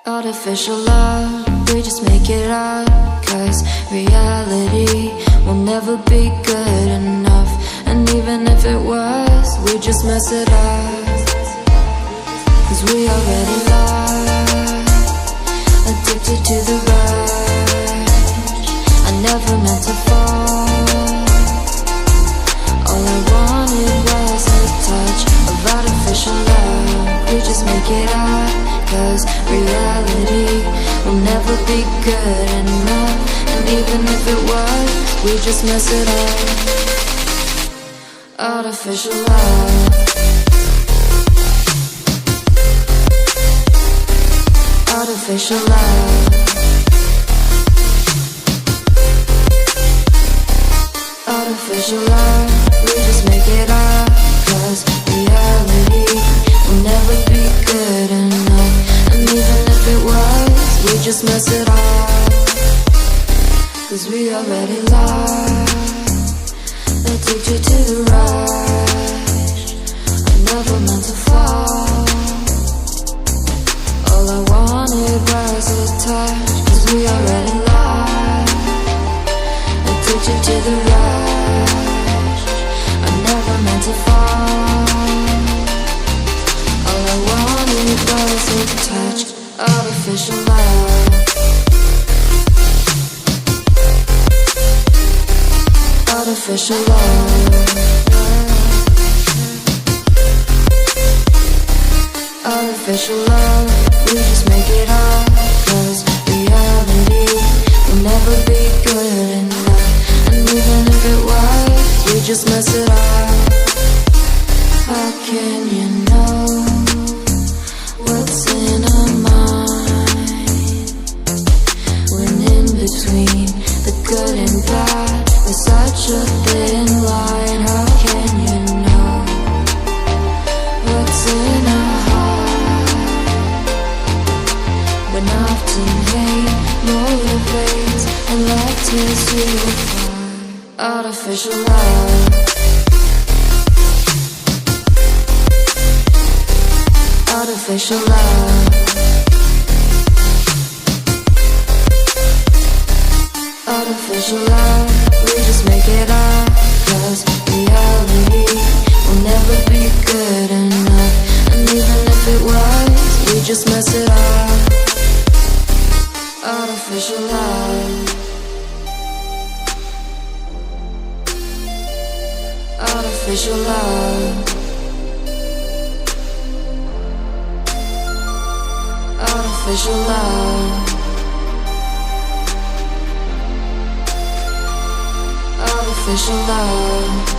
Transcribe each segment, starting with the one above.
Artificial love, we just make it up, 'cause reality will never be good enough. And even if it was, we just mess it up, 'cause we already lost, addicted to the rush. I never meant to fall, all I wanted was a touch of artificial love. We just make it up, 'cause reality will never be good enough. And even if it was, we just mess it up. Artificial love, artificial love, artificial love. We just make it up, 'cause reality will never be good enough. And even if it was, we just mess it up, 'cause we already lost, addicted to the rush. I never meant to fall, all I wanted was a touch, 'cause we already lost, addicted to the rush. I never meant to fall, all I wanted was a touch. Artificial love, artificial love, artificial love. We just make it up, 'cause reality will never be good enough. And even if it was, we just mess it up. How can you know what's in our mind, when in between the good and bad there's such a thin line? How can you know what's in our heart, when often hate motivates and love tears you apart? Artificial love, artificial love, artificial love. We just make it up, 'cause reality will never be good enough. And even if it was, we just mess it up. Artificial love, artificial love, artificial love, artificial love.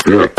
Yeah.